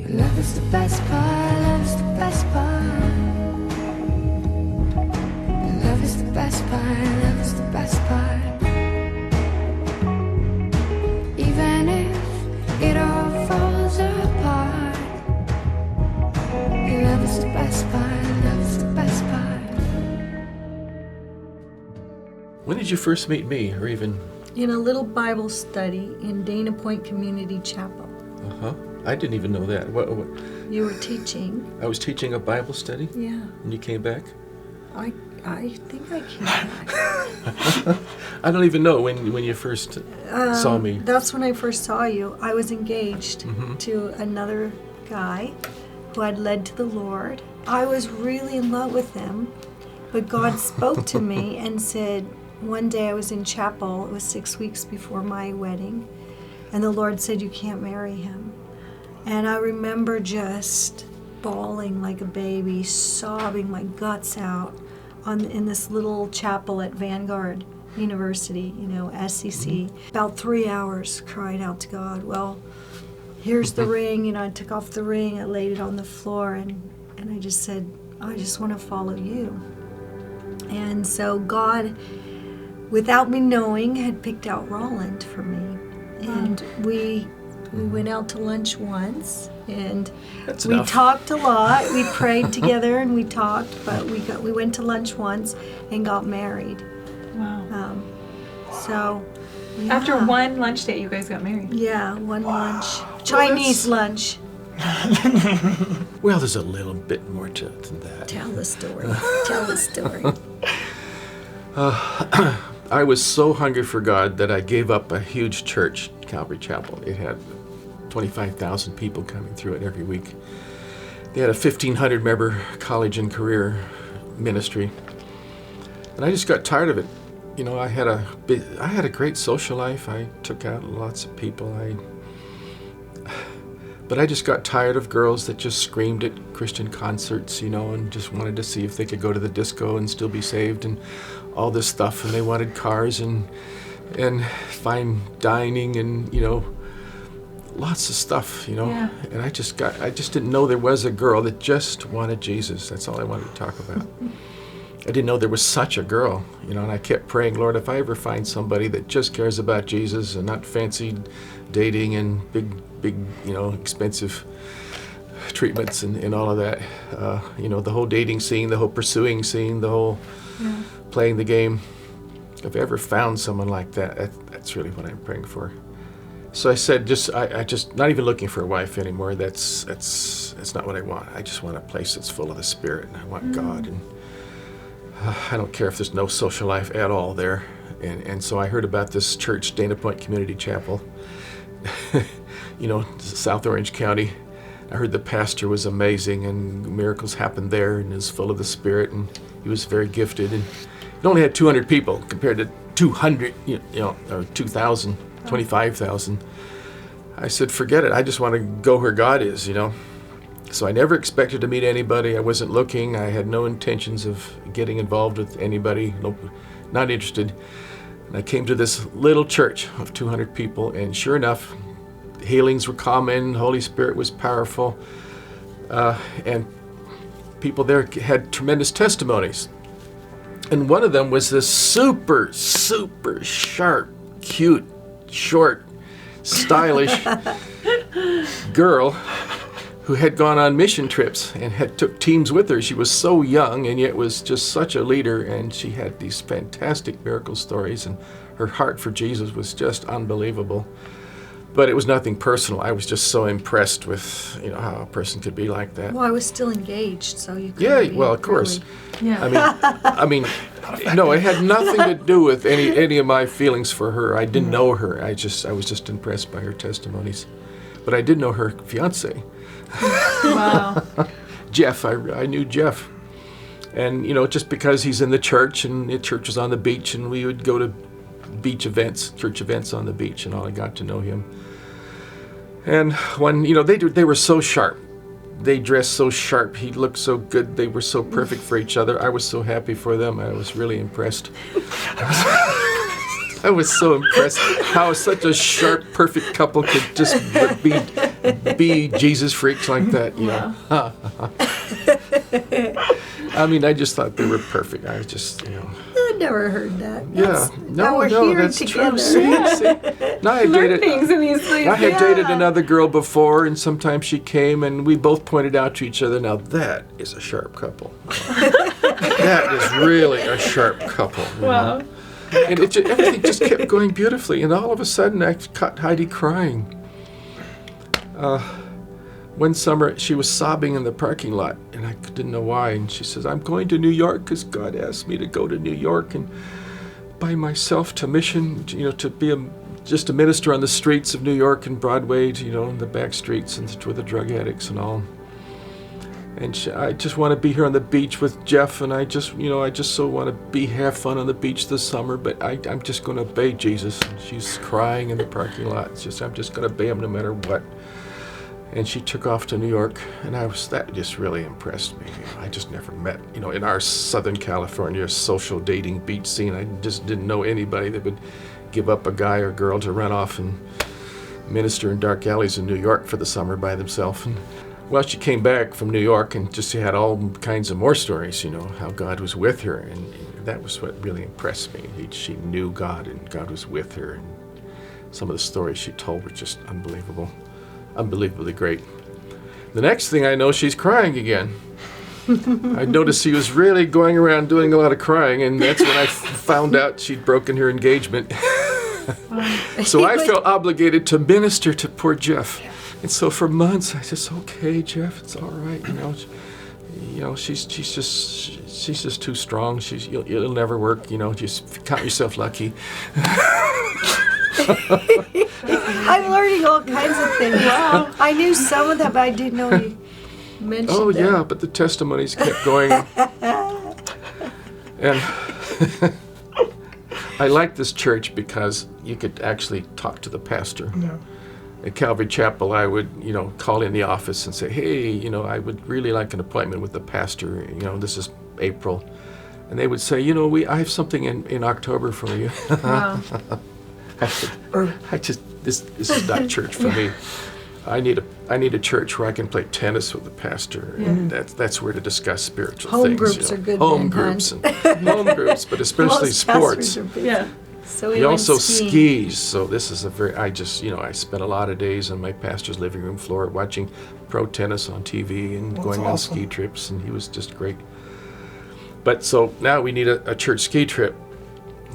Your love is the best part, love is the best part. Your love is the best part, love is the best part. Even if it all falls apart, your love is the best part, love is the best part. When did you first meet me, or even? In a little Bible study in Dana Point Community Chapel. Uh-huh. I didn't even know that. What? You were teaching. I was teaching a Bible study? Yeah. And you came back? I think I came back. I don't even know when you first saw me. That's when I first saw you. I was engaged to another guy who I'd led to the Lord. I was really in love with him, but God spoke to me and said, one day I was in chapel, it was 6 weeks before my wedding, and the Lord said, you can't marry him. And I remember just bawling like a baby, sobbing my guts out in this little chapel at Vanguard University, SCC. About 3 hours crying out to God. Well, here's the ring, I took off the ring, I laid it on the floor, and I just said, I just want to follow you. And so God, without me knowing, had picked out Rolland for me. And we went out to lunch once, and That's we enough. talked a lot. We prayed together and we talked, but we went to lunch once and got married. Wow. So yeah. After one lunch date, you guys got married. Yeah, one lunch. Chinese lunch. Well, there's a little bit more to it than that. Tell the story. Tell the story. I was so hungry for God that I gave up a huge church, Calvary Chapel. It had 25,000 people coming through it every week. They had a 1,500 member college and career ministry. And I just got tired of it. I had a great social life. I took out lots of people. But I just got tired of girls that just screamed at Christian concerts, and just wanted to see if they could go to the disco and still be saved and all this stuff. And they wanted cars and fine dining and, lots of stuff, Yeah. And I just didn't know there was a girl that just wanted Jesus. That's all I wanted to talk about. I didn't know there was such a girl, and I kept praying, Lord, if I ever find somebody that just cares about Jesus and not fancy dating and big, expensive treatments and all of that, the whole dating scene, the whole pursuing scene, the whole playing the game. If I ever found someone like that, that's really what I'm praying for. So I said, I just not even looking for a wife anymore. That's not what I want. I just want a place that's full of the Spirit, and I want God, and I don't care if there's no social life at all there. And so I heard about this church, Dana Point Community Chapel, South Orange County. I heard the pastor was amazing and miracles happened there and is full of the Spirit, and he was very gifted. And it only had 200 people compared to 200, or 2,000, 25,000. I said, forget it. I just want to go where God is, So I never expected to meet anybody. I wasn't looking. I had no intentions of getting involved with anybody. Nope, not interested. And I came to this little church of 200 people, and sure enough, healings were common. Holy Spirit was powerful. And people there had tremendous testimonies. And one of them was this super, super sharp, cute, short, stylish girl who had gone on mission trips and had took teams with her. She was so young and yet was just such a leader, and she had these fantastic miracle stories, and her heart for Jesus was just unbelievable. But it was nothing personal. I was just so impressed with, how a person could be like that. Well, I was still engaged, so you could. Yeah, well, of course. Really. Yeah. I mean, no, it had nothing to do with any of my feelings for her. I didn't know her. I was just impressed by her testimonies. But I did know her fiance. Wow. Jeff, I knew Jeff. And, just because he's in the church, and the church was on the beach, and we would go to beach events, church events on the beach, and all, I got to know him. And when, they were so sharp. They dressed so sharp. He looked so good. They were so perfect for each other. I was so happy for them. I was really impressed. I was so impressed how such a sharp, perfect couple could just be be Jesus freaks like that, you know. I mean, I just thought they were perfect. I was just, you know. I never heard that. Yeah, Now we're here that's together. true. See? No, I Learn dated, things in these things. I had dated another girl before, and sometimes she came, and we both pointed out to each other, now that is a sharp couple. That is really a sharp couple. You Wow. know? And everything just kept going beautifully, and all of a sudden I caught Heidi crying. One summer, she was sobbing in the parking lot, and I didn't know why. And she says, "I'm going to New York because God asked me to go to New York and by myself to mission, you know, to be just a minister on the streets of New York and Broadway, you know, in the back streets and with the drug addicts and all. And I just want to be here on the beach with Jeff, and I just so want to have fun on the beach this summer, but I'm just going to obey Jesus." And she's crying in the parking lot. It's just, I'm just going to obey him no matter what. And she took off to New York, and that just really impressed me. You know, I just never met, you know, in our Southern California social dating beach scene, I just didn't know anybody that would give up a guy or girl to run off and minister in dark alleys in New York for the summer by themselves. And well, she came back from New York and just had all kinds of more stories, you know, how God was with her, and that was what really impressed me. She knew God, and God was with her, and some of the stories she told were just unbelievable. Unbelievably great. The next thing I know, she's crying again. I noticed she was really going around doing a lot of crying, and that's when I found out she'd broken her engagement. So I felt obligated to minister to poor Jeff. And so for months, I said, "Okay, Jeff, it's all right. You know, she's just too strong. It'll never work. You know, just count yourself lucky." I'm learning all kinds of things. Wow. I knew some of that, but I didn't know you mentioned Oh, them. yeah, but the testimonies kept going. And I like this church because you could actually talk to the pastor. Yeah. At Calvary Chapel, I would, you know, call in the office and say, "Hey, you know, I would really like an appointment with the pastor. You know, this is April." And they would say, "You know, I have something in October for you." Wow. This is not church for me. I need a church where I can play tennis with the pastor, and that's where to discuss spiritual Home things. groups you know. are good Home then, groups and home groups, but especially Most pastors sports. are busy. Yeah. So we He went also skiing. skis, so this is I spent a lot of days on my pastor's living room floor watching pro tennis on TV and That's going on awesome. ski trips, and he was just great. But so now we need a church ski trip.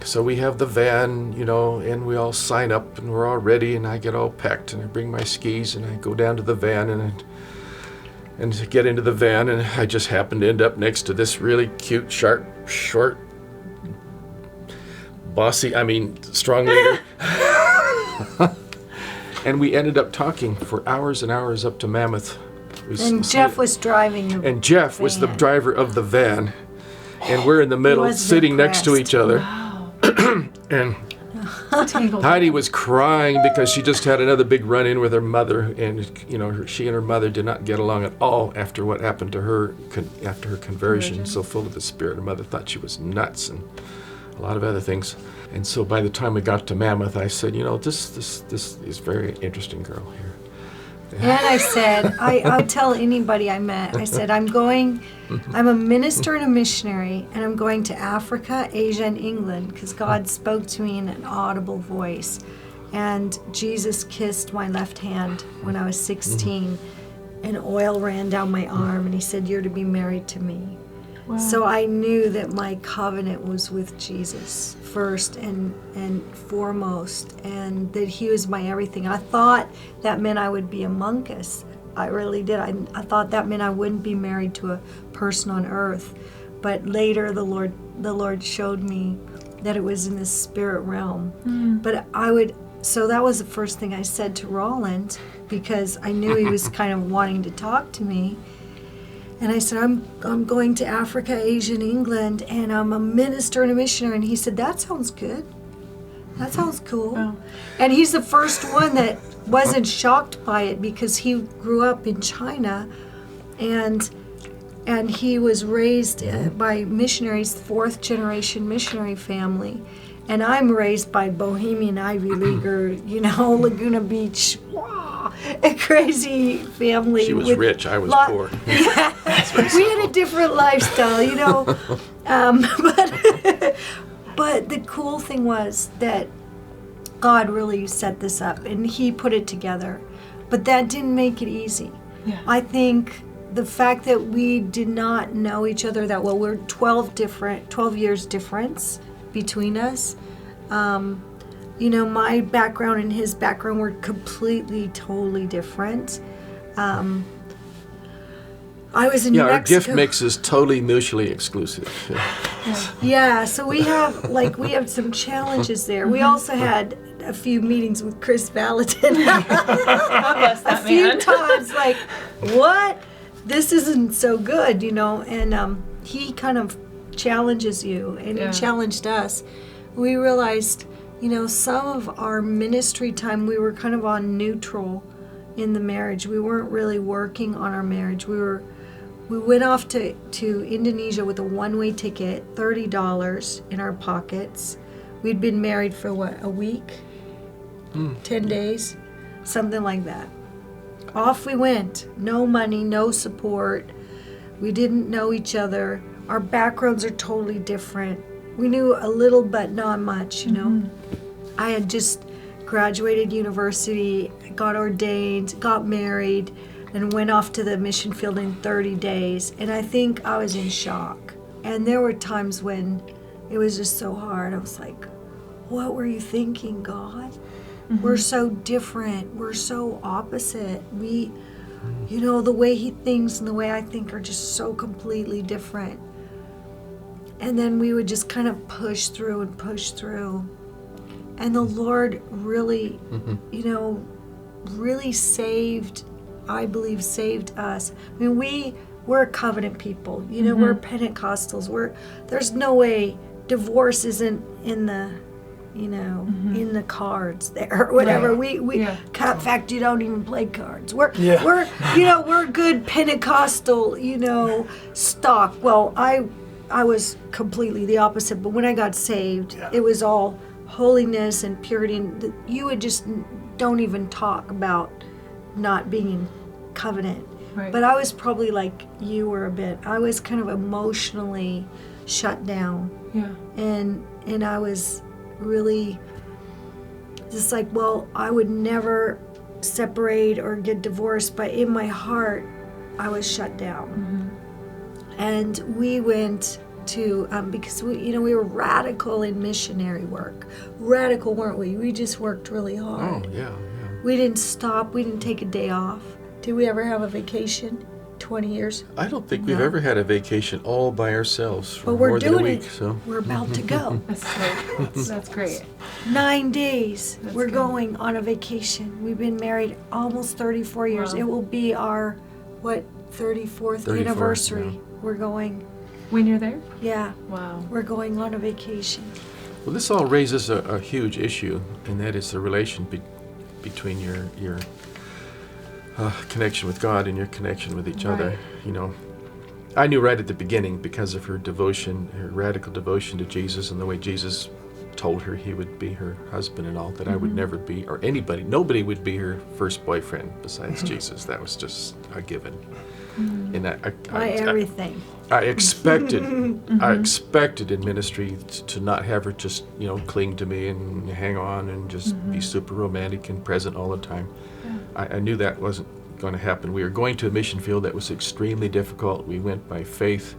So we have the van, you know, and we all sign up, and we're all ready, and I get all packed, and I bring my skis, and I go down to the van, and get into the van, and I just happen to end up next to this really cute, sharp, short, strong leader. And we ended up talking for hours and hours up to Mammoth. And Jeff was driving the And Jeff was the van. driver of the van. And we're in the middle, wasn't sitting next to impressed. each other. Wow. And Tangled. Heidi was crying because she just had another big run-in with her mother. And, you know, she and her mother did not get along at all after what happened to her after her conversion. So full of the Spirit. Her mother thought she was nuts and a lot of other things. And so by the time we got to Mammoth, I said, you know, this is very interesting girl here. And I said, I would tell anybody I met, I said, I'm a minister and a missionary, and I'm going to Africa, Asia, and England, because God spoke to me in an audible voice. And Jesus kissed my left hand when I was 16, and oil ran down my arm, and he said, "You're to be married to me." Wow. So I knew that my covenant was with Jesus first and foremost, and that he was my everything. I thought that meant I would be a monkus. I really did. I thought that meant I wouldn't be married to a person on earth. But later the Lord showed me that it was in the spirit realm. But so that was the first thing I said to Rolland, because I knew he was kind of wanting to talk to me. And I said, I'm going to Africa, Asia, and England, and I'm a minister and a missionary. And he said, "That sounds good. That sounds cool." Oh. And he's the first one that wasn't shocked by it, because he grew up in China, and he was raised by missionaries, fourth generation missionary family. And I'm raised by Bohemian Ivy Leaguer, you know, Laguna Beach. Wah! a crazy family. She was with rich. I was poor. We had a different lifestyle, you know. But the cool thing was that God really set this up, and He put it together. But that didn't make it easy. Yeah. I think the fact that we did not know each other that well, we're 12 years difference between us. You know, my background and his background were completely, totally different. I was in Mexico. Our gift mix is totally mutually exclusive. Yeah, so we have some challenges there. We also had a few meetings with Chris Valentin. A few times, like, what? This isn't so good, you know. And he kind of challenges you, and he challenged us. We realized, you know, some of our ministry time, we were kind of on neutral in the marriage. We weren't really working on our marriage. We went off to Indonesia with a one-way ticket, $30 in our pockets. We'd been married for a week? 10 days? Something like that. Off we went. No money, no support. We didn't know each other. Our backgrounds are totally different. We knew a little but not much, you know. I had just graduated university, got ordained, got married, and went off to the mission field in 30 days. And I think I was in shock. And there were times when it was just so hard. I was like, what were you thinking, God? We're so different. We're so opposite. We, you know, the way he thinks and the way I think are just so completely different. And then we would just kind of push through and push through. And the Lord really, you know, really saved us. I mean, we're a covenant people. You know, we're Pentecostals. There's no way divorce isn't in the, you know, in the cards there or whatever. Right. In fact, you don't even play cards. We're you know, we're good Pentecostal, you know, stock. Well, I was completely the opposite, but when I got saved, it was all holiness and purity, and you would just don't even talk about not being in covenant. Right. But I was probably like you were a bit. I was kind of emotionally shut down. Yeah. And I was really just like, well, I would never separate or get divorced, but in my heart, I was shut down. And we went to, because we were radical in missionary work. Radical, weren't we? We just worked really hard. Oh, yeah. We didn't stop. We didn't take a day off. Did we ever have a vacation? 20 years? I don't think we've ever had a vacation all by ourselves for But we're more than a doing week. it. So We're about to go. That's great. 9 days. We're good. going on a vacation. We've been married almost 34 years. Wow. It will be our, 34th 34th, anniversary. yeah. We're going, When you're there? yeah, Wow. we're going on a vacation. well, this all raises a huge issue, and that is the relation between your connection with God and your connection with each other. Right. You know, I knew right at the beginning, because of her devotion, her radical devotion to Jesus, and the way Jesus told her he would be her husband and all, that I would never be, or nobody would be her first boyfriend besides Jesus. That was just a given. And My everything. I expected in ministry to not have her just, you know, cling to me and hang on and just be super romantic and present all the time. I knew that wasn't going to happen. We were going to a mission field that was extremely difficult. We went by faith.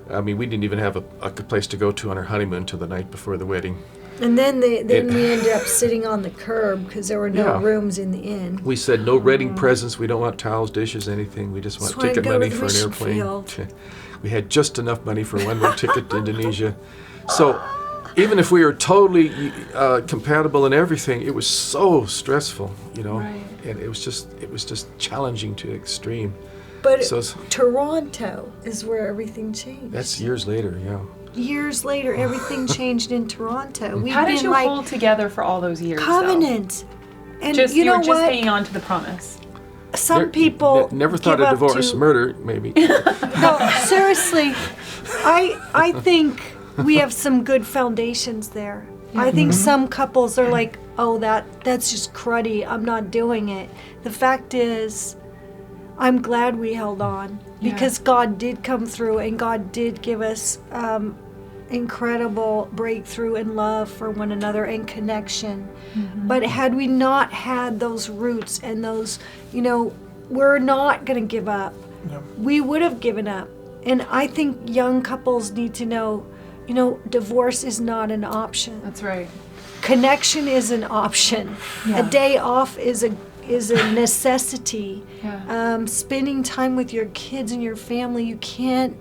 I mean, we didn't even have a place to go to on our honeymoon till the night before the wedding. And then we ended up sitting on the curb because there were no rooms in the inn. We said no wedding presents. We don't want towels, dishes, anything. We just want Just wanna ticket go to money the for an mission airplane. field. We had just enough money for a one-way ticket to Indonesia. So even if we were totally compatible and everything, it was so stressful, you know. Right. And it was just challenging to the extreme. But So Toronto is where everything changed. that's years later, yeah. Years later, everything changed in Toronto. We've How did been you like hold together for all those years? covenant. And Just you know were just what? hanging on to the promise. Some people never thought give of up divorce, to- murder, maybe. No, seriously, I think we have some good foundations there. I think some couples are like, oh, that's just cruddy. I'm not doing it. The fact is, I'm glad we held on because God did come through and God did give us incredible breakthrough and love for one another and connection. But had we not had those roots and those, we're not going to give up. Yep. We would have given up. And I think young couples need to know, divorce is not an option. That's right. Connection is an option. Yeah. A day off is a necessity. Yeah. Spending time with your kids and your family, you can't.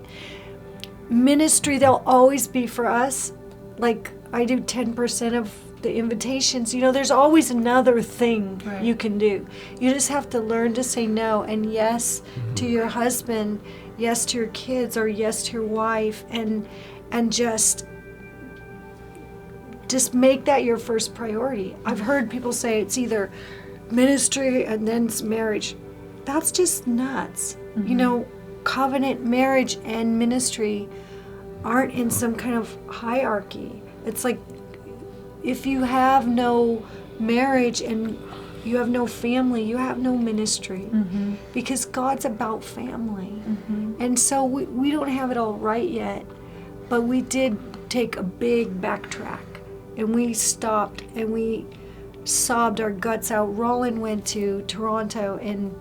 Ministry, they'll always be for us. Like I do 10% of the invitations. There's always another thing you can do. You just have to learn to say no and yes to your husband, yes to your kids, or yes to your wife, and just make that your first priority. I've heard people say it's either ministry and then it's marriage. That's just nuts. Covenant marriage and ministry aren't in some kind of hierarchy. It's like if you have no marriage and you have no family, you have no ministry, because God's about family. And so we don't have it all right yet, but we did take a big backtrack, and we stopped and we sobbed our guts out. Rolland went to Toronto and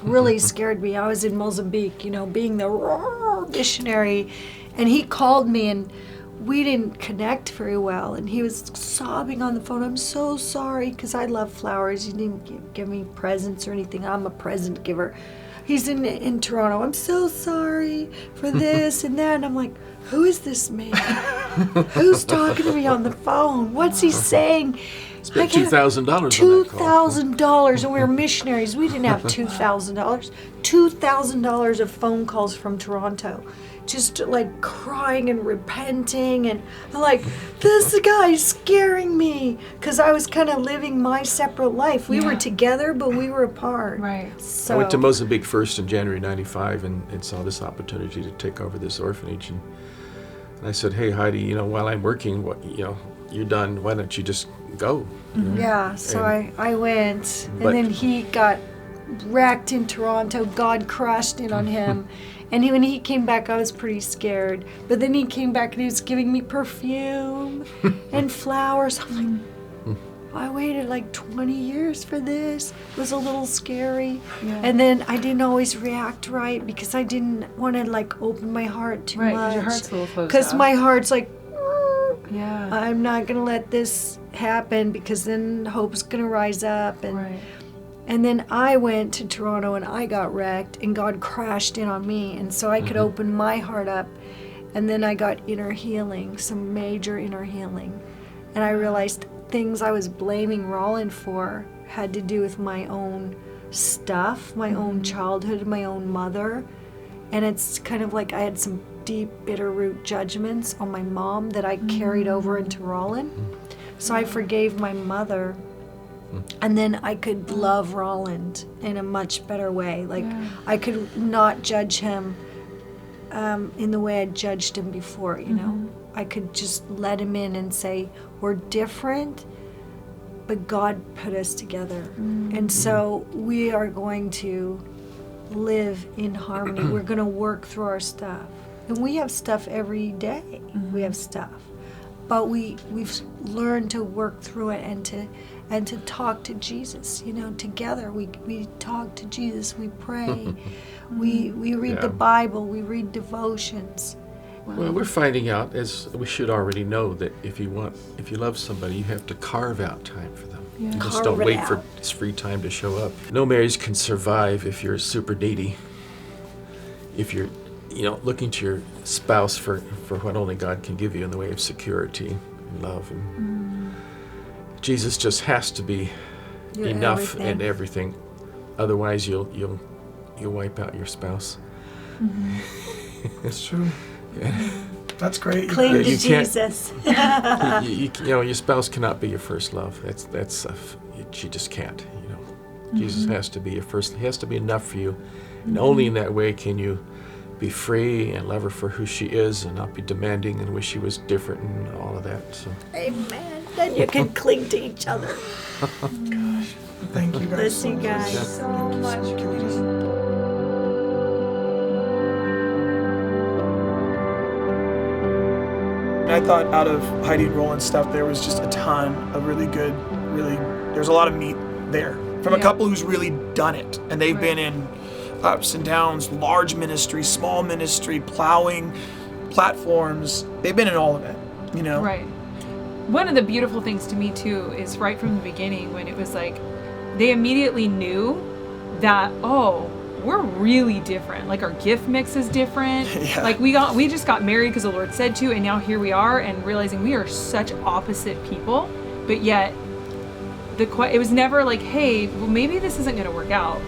really scared me. I was in Mozambique, being the missionary, and he called me and we didn't connect very well, and he was sobbing on the phone. I'm so sorry, because I love flowers. He didn't give me presents or anything. I'm a present giver. He's in Toronto. I'm so sorry for this and that. And I'm like, who is this man? Who's talking to me on the phone? What's he saying? Spent $2,000 on that call. $2,000, and we were missionaries. We didn't have $2,000. $2,000 of phone calls from Toronto, just like crying and repenting, and I'm like, this guy's scaring me, because I was kind of living my separate life. We were together, but we were apart. Right. So I went to Mozambique first in January '95 and saw this opportunity to take over this orphanage, and I said, hey Heidi, while I'm working, you're done. Why don't you just go? Yeah, so I went, and But- then he got wrecked in Toronto. God crashed in on him. And when he came back, I was pretty scared. But then he came back and he was giving me perfume and flowers. I'm like, I waited like 20 years for this. It was a little scary. Yeah. And then I didn't always react right, because I didn't want to like open my heart too Right, 'cause much. your heart's a little closed Because off. my heart's like, Yeah. I'm not going to let this happen, because then hope's going to rise up. And then I went to Toronto and I got wrecked, and God crashed in on me, and so I could open my heart up. And then I got inner healing, some major inner healing. And I realized things I was blaming Rolland for had to do with my own stuff, my own childhood, my own mother. And it's kind of like I had some deep, bitter root judgments on my mom that I carried over into Rolland. So I forgave my mother. And then I could love Rolland in a much better way. Like, I could not judge him in the way I judged him before, I could just let him in and say, we're different, but God put us together. And so we are going to live in harmony. We're going to work through our stuff. And we have stuff every day. We have stuff. But we've learned to work through it and to talk to Jesus, together. We talk to Jesus, we pray, we read the Bible, we read devotions. Well, we're finding out, as we should already know, that if you love somebody, you have to carve out time for them. Yeah. You just Carve don't it wait out. for this free time to show up. No marriage can survive if you're super needy. If you're, looking to your spouse for what only God can give you in the way of security and love, and Jesus just has to be You're enough everything. and everything. Otherwise, you'll wipe out your spouse. It's true. That's great. Cling Yeah, to you can't- Jesus. Your spouse cannot be your first love. She just can't. Jesus has to be your first. He has to be enough for you, and only in that way can you be free and love her for who she is, and not be demanding and wish she was different and all of that. So Amen. then you can cling to each other. Thank you guys. Bless you guys so much. Can we just... I thought out of Heidi and Rolland's stuff, there was just a ton of really good, there's a lot of meat there. From a couple who's really done it. And they've been in ups and downs, large ministry, small ministry, plowing, platforms. They've been in all of it, you know? Right. One of the beautiful things to me, too, is right from the beginning when it was like, they immediately knew that, oh, we're really different. Like, our gift mix is different. Yeah. Like, we just got married because the Lord said to, and now here we are, and realizing we are such opposite people, but yet it was never like, hey, well, maybe this isn't going to work out.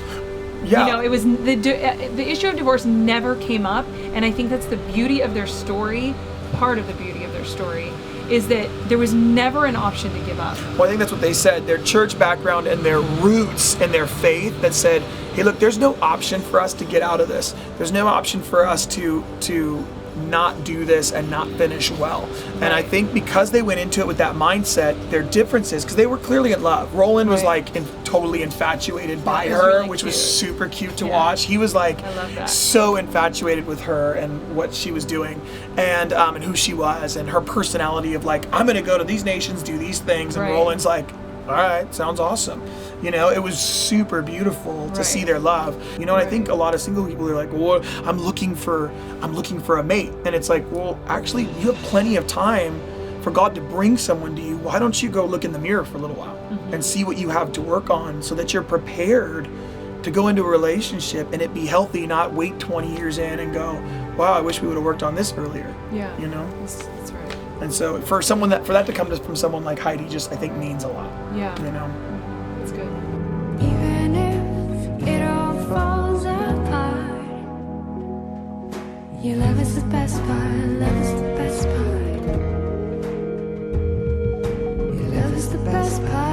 Yeah. You know, it was the issue of divorce never came up, and I think that's the beauty of their story. Part of the beauty of their story is that there was never an option to give up. Well, I think that's what they said. Their church background and their roots and their faith that said, hey, look, there's no option for us to get out of this. There's no option for us to not do this and not finish well. And I think because they went into it with that mindset, their differences, because they were clearly in love. Rolland was like totally infatuated by her, really which cute. was super cute to watch. He was like so infatuated with her and what she was doing and who she was and her personality of like, I'm going to go to these nations, do these things. And Rolland's like, all right, sounds awesome. You know, it was super beautiful to see their love. You know, and I think a lot of single people are like, well, I'm looking for a mate. And it's like, well, actually, you have plenty of time for God to bring someone to you. Why don't you go look in the mirror for a little while and see what you have to work on so that you're prepared to go into a relationship and it be healthy, not wait 20 years in and go, wow, I wish we would have worked on this earlier. Yeah. You know? That's right. And so for that to come from someone like Heidi just I think means a lot. Yeah. You know? That's good. Even if it all falls apart, your love is the best part, love is the best part. Your love is the best part.